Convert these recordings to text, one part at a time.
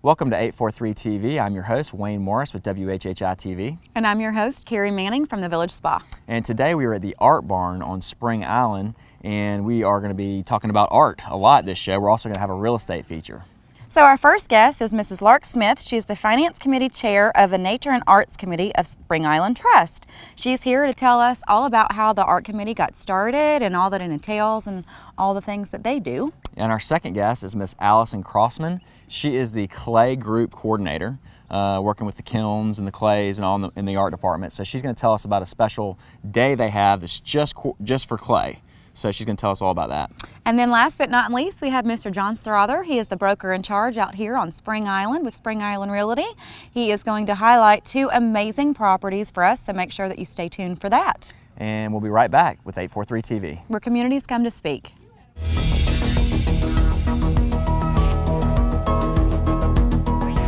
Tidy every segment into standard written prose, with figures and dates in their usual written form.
Welcome to 843 TV. I'm your host, Wayne Morris with WHHI-TV. And I'm your host, Carrie Manning from the Village Spa. And today we are at the Art Barn on Spring Island, and we are going to be talking about art a lot this show. We're also going to have a real estate feature. So our first guest is Mrs. Lark Smith. She's the Finance Committee Chair of the Nature and Arts Committee of Spring Island Trust. She's here to tell us all about how the Art Committee got started and all that it entails and all the things that they do. And our second guest is Miss Allison Crossman. She is the Clay Group Coordinator, working with the kilns and the clays and all in the art department. So she's going to tell us about a special day they have that's just for clay. So she's going to tell us all about that. And then last but not least, we have Mr. John Strother. He is the broker in charge out here on Spring Island with Spring Island Realty. He is going to highlight two amazing properties for us, so make sure that you stay tuned for that. And we'll be right back with 843 TV, where communities come to speak.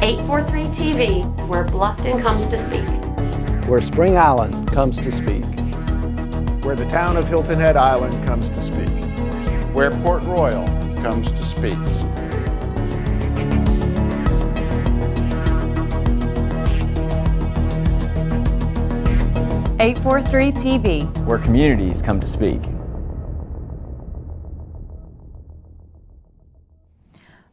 .843 TV, where Bluffton comes to speak. Where Spring Island comes to speak. Where the town of Hilton Head Island comes to speak. Where Port Royal comes to speak. .843 TV, where communities come to speak.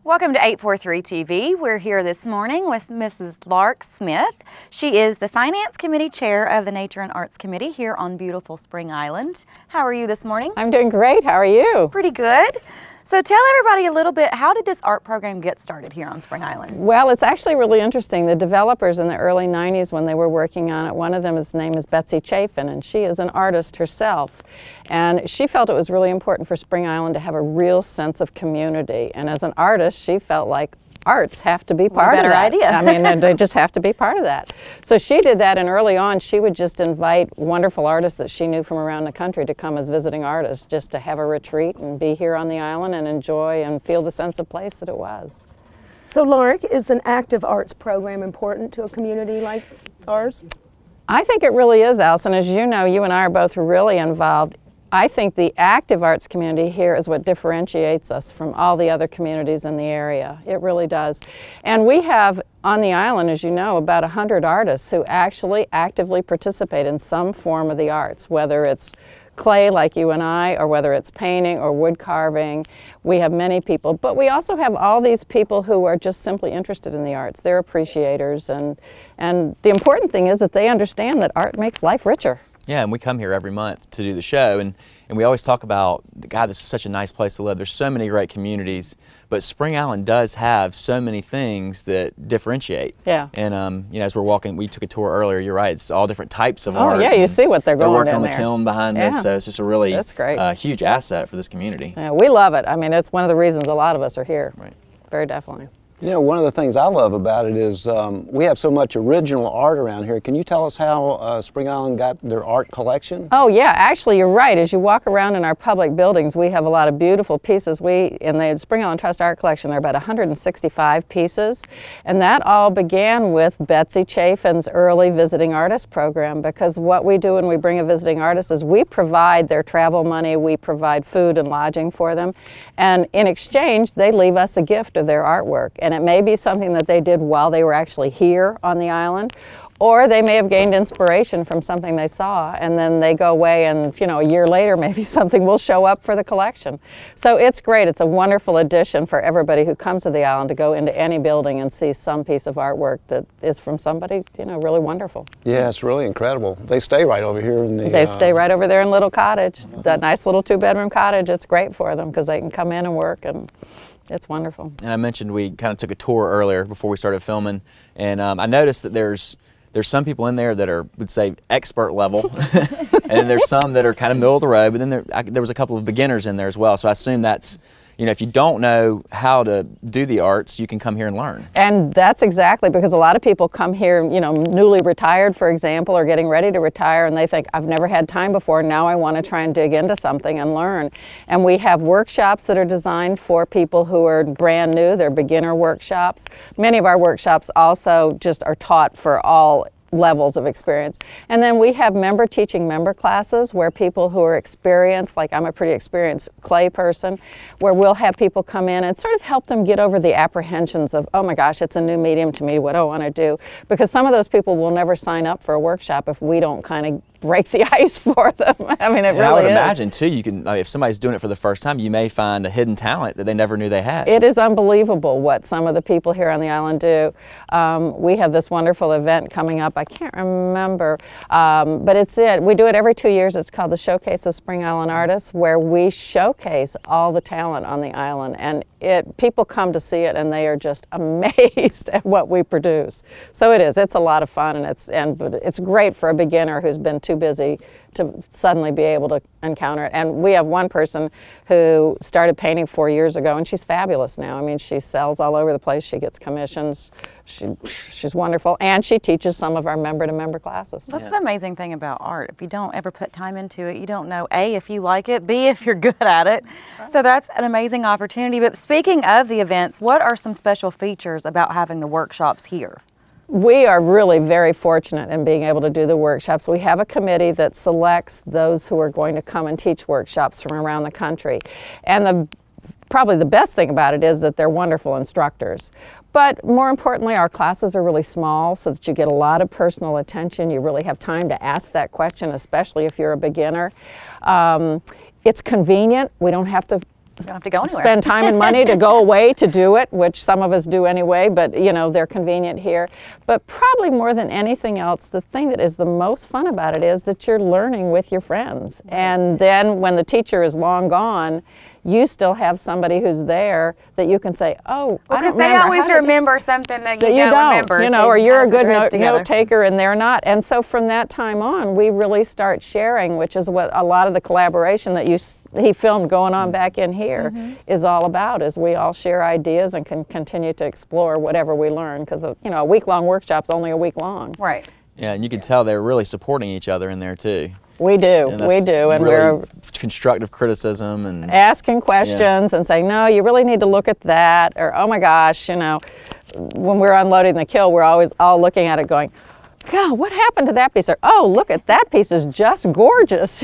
Welcome to 843 TV. We're here this morning with Mrs. Lark Smith. She is the Finance Committee Chair of the Nature and Arts Committee here on beautiful Spring Island. How are you this morning? I'm doing great. How are you? Pretty good. So tell everybody a little bit, how did this art program get started here on Spring Island? Well, it's actually really interesting. The developers in the early 90s when they were working on it, one of them, his name is Betsy Chafin, and she is an artist herself. And she felt it was really important for Spring Island to have a real sense of community. And as an artist, she felt like arts have to be part of that. Idea. I mean, they just have to be part of that. So she did that, and early on, she would just invite wonderful artists that she knew from around the country to come as visiting artists, just to have a retreat and be here on the island and enjoy and feel the sense of place that it was. So Lark, is an active arts program important to a community like ours? I think it really is, Allison. As you know, you and I are both really involved. I think the active arts community here is what differentiates us from all the other communities in the area. It really does. And we have on the island, as you know, about 100 artists who actually actively participate in some form of the arts, whether it's clay like you and I, or whether it's painting or wood carving. We have many people, but we also have all these people who are just simply interested in the arts. They're appreciators, and the important thing is that they understand that art makes life richer. Yeah, and we come here every month to do the show, and we always talk about, God, this is such a nice place to live. There's so many great communities, but Spring Island does have so many things that differentiate. Yeah. And you know, as we're walking, we took a tour earlier. You're right; it's all different types of art. Oh yeah, you see what they're going working in on the there. kiln behind this, so it's just a really That's great. Huge asset for this community. Yeah, we love it. I mean, it's one of the reasons a lot of us are here. Right. Very definitely. You know, one of the things I love about it is we have so much original art around here. Can you tell us how Spring Island got their art collection? Oh yeah, actually you're right. As you walk around in our public buildings, we have a lot of beautiful pieces. In the Spring Island Trust Art Collection, there are about 165 pieces. And that all began with Betsy Chafin's early visiting artist program, because what we do when we bring a visiting artist is we provide their travel money, we provide food and lodging for them, and in exchange they leave us a gift of their artwork. And it may be something that they did while they were actually here on the island, or they may have gained inspiration from something they saw, and then they go away and, you know, a year later maybe something will show up for the collection. So it's great. It's a wonderful addition for everybody who comes to the island to go into any building and see some piece of artwork that is from somebody, you know, really wonderful. Yeah, it's really incredible. They stay right over here in the... They stay right over there in Little Cottage, that nice little 2-bedroom cottage. It's great for them because they can come in and work, and it's wonderful. And I mentioned we kind of took a tour earlier before we started filming, and I noticed that there's some people in there that are, would say, expert level, and there's some that are kind of middle of the road, but then there was a couple of beginners in there as well. So I assume that's, you know, if you don't know how to do the arts, you can come here and learn. And that's exactly, because a lot of people come here, you know, newly retired, for example, or getting ready to retire, and they think, I've never had time before, now I want to try and dig into something and learn. And we have workshops that are designed for people who are brand new. They're beginner workshops. Many of our workshops also just are taught for all levels of experience. And then we have member teaching member classes where people who are experienced, like I'm a pretty experienced clay person, where we'll have people come in and sort of help them get over the apprehensions of, oh my gosh, it's a new medium to me, what do I want to do? Because some of those people will never sign up for a workshop if we don't kind of break the ice for them. I mean, it really is. I would imagine too, you can, if somebody's doing it for the first time, you may find a hidden talent that they never knew they had. It is unbelievable what some of the people here on the island do. We have this wonderful event coming up. I can't remember, but we do it every 2 years. It's called the Showcase of Spring Island Artists, where we showcase all the talent on the island, and people come to see it and they are just amazed at what we produce. So it's a lot of fun, and but it's great for a beginner who's been too busy to suddenly be able to encounter it. And we have one person who started painting 4 years ago, and she's fabulous now. I mean, she sells all over the place. She gets commissions. She's wonderful, and she teaches some of our member-to-member classes. That's the amazing thing about art. If you don't ever put time into it, you don't know A, if you like it, B, if you're good at it. So that's an amazing opportunity. But speaking of the events, what are some special features about having the workshops here? We are really very fortunate in being able to do the workshops. We have a committee that selects those who are going to come and teach workshops from around the country. And probably the best thing about it is that they're wonderful instructors. But more importantly, our classes are really small so that you get a lot of personal attention. You really have time to ask that question, especially if you're a beginner. It's convenient. We don't have to go anywhere. Spend time and money to go away to do it, which some of us do anyway, but they're convenient here. But probably more than anything else, the thing that is the most fun about it is that you're learning with your friends. And then when the teacher is long gone, you still have somebody who's there that you can say, oh, I don't remember. Because they always remember something that you don't remember. Or you're a good note taker and they're not. And so from that time on, we really start sharing, which is what a lot of the collaboration that he filmed going on back in here is all about, is we all share ideas and can continue to explore whatever we learn, because a week-long workshop's only a week long. Right. Yeah, and you can tell they're really supporting each other in there too. We do, and really we're constructive criticism and asking questions and saying, no, you really need to look at that, or oh my gosh, when we're unloading the kill, we're always all looking at it going, God, what happened to that piece? Or, oh, look at that piece is just gorgeous,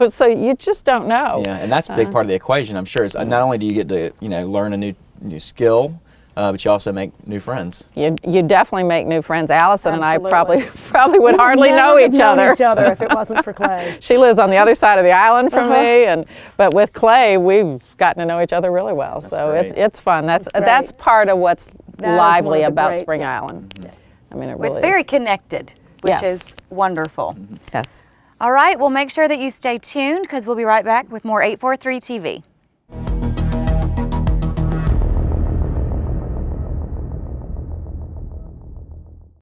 so you just don't know. Yeah, and that's a big part of the equation, I'm sure. Is not only do you get to, learn a new skill, but you also make new friends. You definitely make new friends. Allison Absolutely. and I probably would hardly know each other. If it wasn't for Clay. She lives on the other side of the island from me, but with Clay, we've gotten to know each other really well. That's so great. it's fun. That's part of what's lively about Spring Island. I mean, it really It's very connected, which is wonderful. Yes. All right, well, make sure that you stay tuned, because we'll be right back with more 843 TV.